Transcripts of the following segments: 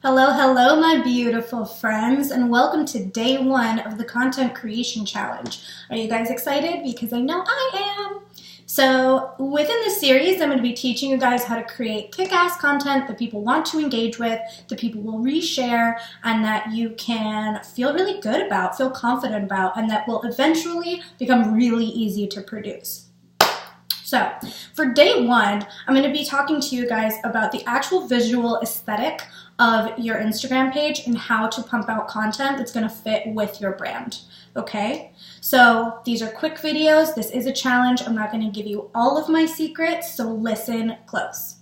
Hello, hello, my beautiful friends, and welcome to day one of the Content Creation Challenge. Are you guys excited? Because I know I am. So within this series, I'm going to be teaching you guys how to create kick-ass content that people want to engage with, that people will reshare, and that you can feel really good about, feel confident about, and that will eventually become really easy to produce. So for day one, I'm going to be talking to you guys about the actual visual aesthetic of your Instagram page and how to pump out content that's going to fit with your brand. Okay, so these are quick videos. This is a challenge. I'm not going to give you all of my secrets, so listen close.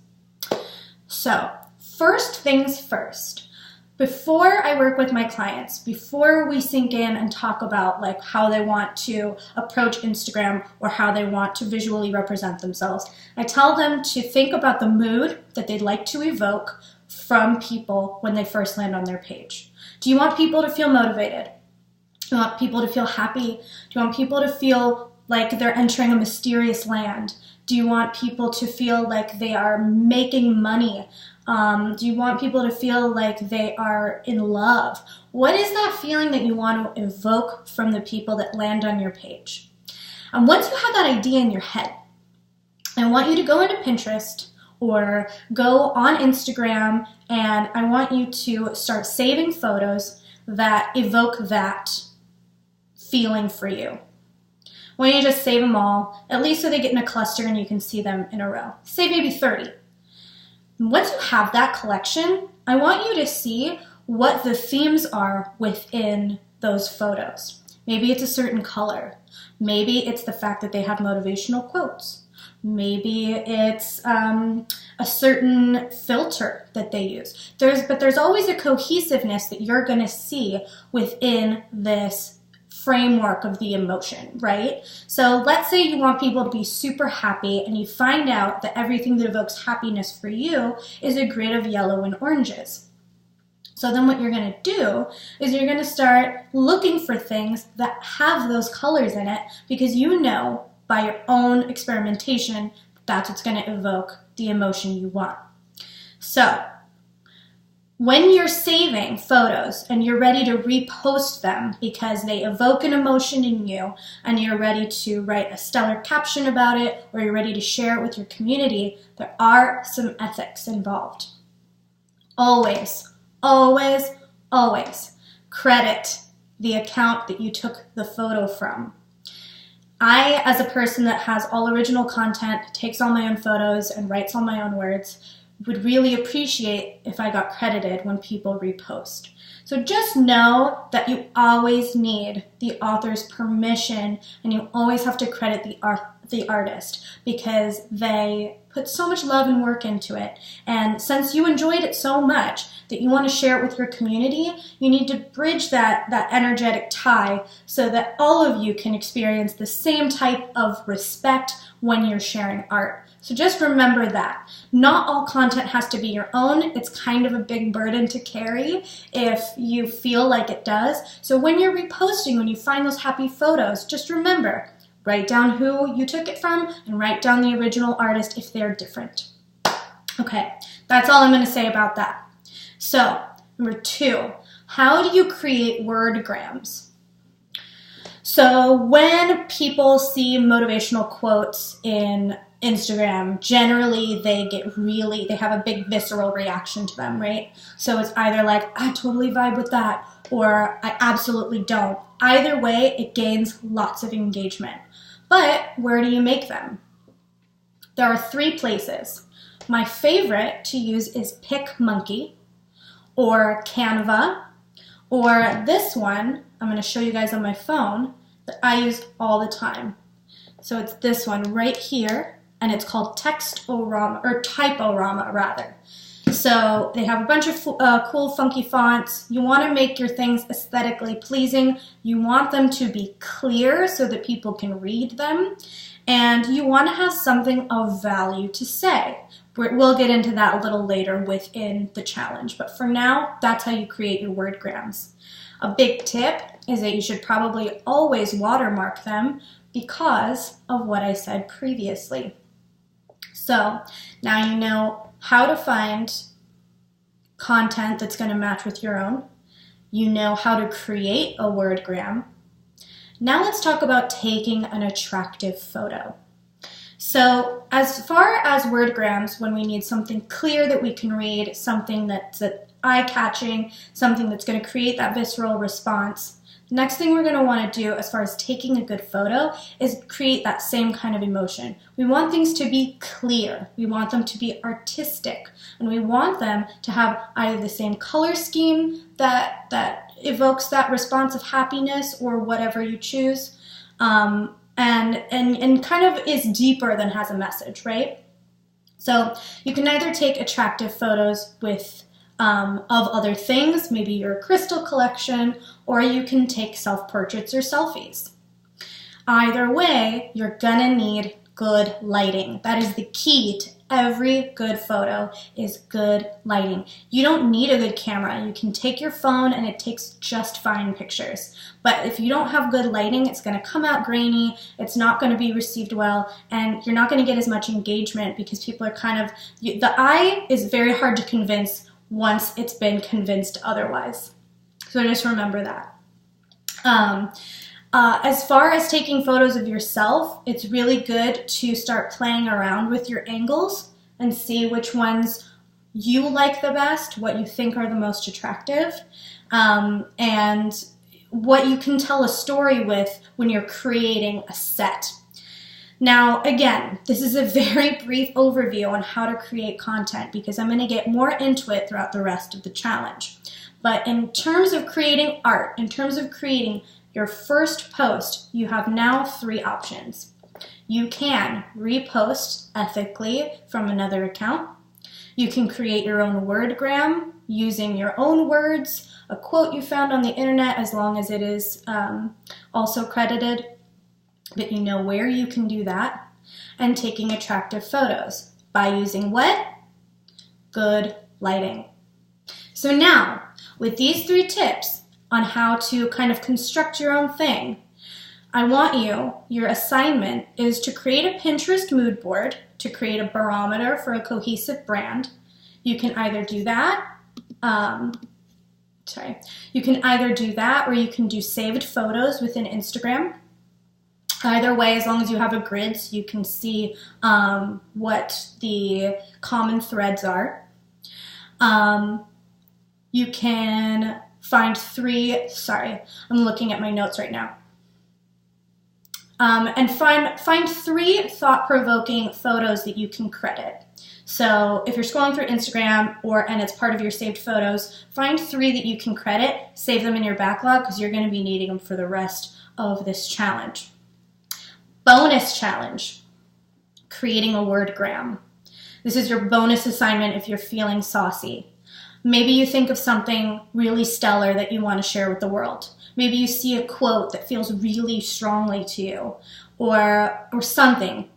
So first things first. Before I work with my clients, before we sink in and talk about like how they want to approach Instagram or how they want to visually represent themselves, I tell them to think about the mood that they'd like to evoke from people when they first land on their page. Do you want people to feel motivated? Do you want people to feel happy? Do you want people to feel like they're entering a mysterious land? Do you want people to feel like they are making money? Do you want people to feel like they are in love? What is that feeling that you want to evoke from the people that land on your page? And once you have that idea in your head, I want you to go into Pinterest or go on Instagram, and I want you to start saving photos that evoke that feeling for you. Why don't you just save them all, at least so they get in a cluster and you can see them in a row. Save maybe 30. Once you have that collection, I want you to see what the themes are within those photos. Maybe it's a certain color. Maybe it's the fact that they have motivational quotes. Maybe it's a certain filter that they use. But there's always a cohesiveness that you're going to see within this framework of the emotion, right? So let's say you want people to be super happy and you find out that everything that evokes happiness for you is a grid of yellow and oranges. So then what you're going to do is you're going to start looking for things that have those colors in it, because you know by your own experimentation that's what's going to evoke the emotion you want. So when you're saving photos and you're ready to repost them because they evoke an emotion in you and you're ready to write a stellar caption about it or you're ready to share it with your community, there are some ethics involved. Always, always, always credit the account that you took the photo from. I, as a person that has all original content, takes all my own photos and writes all my own words, would really appreciate if I got credited when people repost. So just know that you always need the author's permission and you always have to credit the artist because they put so much love and work into it. And since you enjoyed it so much that you want to share it with your community, you need to bridge that energetic tie so that all of you can experience the same type of respect when you're sharing art. So just remember that. Not all content has to be your own. It's kind of a big burden to carry if you feel like it does. So when you're reposting, when you find those happy photos, just remember, write down who you took it from and write down the original artist if they're different. Okay, that's all I'm going to say about that. So, number 2, how do you create wordgrams? So when people see motivational quotes in Instagram, generally they have a big visceral reaction to them, right? So it's either like, I totally vibe with that, or I absolutely don't. Either way, it gains lots of engagement. But where do you make them? There are 3 places. My favorite to use is PicMonkey, or Canva, or this one, I'm going to show you guys on my phone, that I use all the time. So it's this one right here, and it's called Textorama, or Typorama rather. So they have a bunch of cool funky fonts. You want to make your things aesthetically pleasing. You want them to be clear so that people can read them. And you want to have something of value to say. We'll get into that a little later within the challenge. But for now, that's how you create your wordgrams. A big tip is that you should probably always watermark them because of what I said previously. So now you know how to find content that's going to match with your own. You know how to create a wordgram. Now let's talk about taking an attractive photo. So as far as wordgrams, when we need something clear that we can read, something that's eye-catching, something that's going to create that visceral response, the next thing we're going to want to do as far as taking a good photo is create that same kind of emotion. We want things to be clear. We want them to be artistic. And we want them to have either the same color scheme that evokes that response of happiness or whatever you choose, and kind of is deeper than has a message, right? So you can either take attractive photos with of other things, maybe your crystal collection, or you can take self-portraits or selfies. Either way, you're gonna need good lighting. That is the key to every good photo, is good lighting. You don't need a good camera. You can take your phone and it takes just fine pictures. But if you don't have good lighting, it's gonna come out grainy, it's not gonna be received well, and you're not gonna get as much engagement because people are kind of, the eye is very hard to convince once it's been convinced otherwise. So just remember that. As far as taking photos of yourself, it's really good to start playing around with your angles and see which ones you like the best, what you think are the most attractive, and what you can tell a story with when you're creating a set. Now, again, this is a very brief overview on how to create content because I'm going to get more into it throughout the rest of the challenge. But in terms of creating art, in terms of creating your first post, you have now 3 options. You can repost ethically from another account. You can create your own wordgram using your own words, a quote you found on the internet, as long as it is also credited, but you know where you can do that, and taking attractive photos by using what? Good lighting. So now, with these 3 tips on how to kind of construct your own thing, I want your assignment is to create a Pinterest mood board to create a barometer for a cohesive brand. You can either do that, you can either do that or you can do saved photos within Instagram. Either way, as long as you have a grid so you can see what the common threads are. You can find 3, I'm looking at my notes right now. And find 3 thought-provoking photos that you can credit. So if you're scrolling through Instagram and it's part of your saved photos, find 3 that you can credit, save them in your backlog because you're going to be needing them for the rest of this challenge. Bonus challenge, creating a wordgram. This is your bonus assignment if you're feeling saucy. Maybe you think of something really stellar that you want to share with the world. Maybe you see a quote that feels really strongly to you, or something.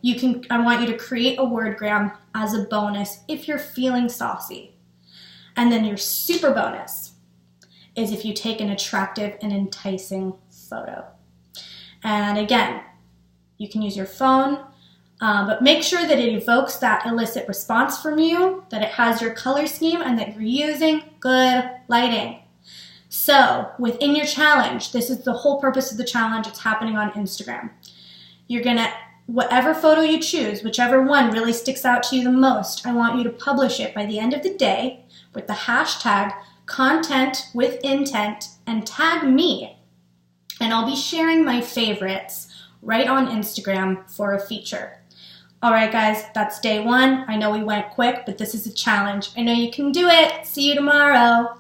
I want you to create a wordgram as a bonus if you're feeling saucy. And then your super bonus is if you take an attractive and enticing photo. And again, you can use your phone, but make sure that it evokes that illicit response from you, that it has your color scheme, and that you're using good lighting. So within your challenge, this is the whole purpose of the challenge. It's happening on Instagram. You're gonna, whatever photo you choose, whichever one really sticks out to you the most, I want you to publish it by the end of the day with the hashtag content with intent and tag me. And I'll be sharing my favorites right on Instagram for a feature. All right, guys, that's day 1. I know we went quick, but this is a challenge. I know you can do it. See you tomorrow.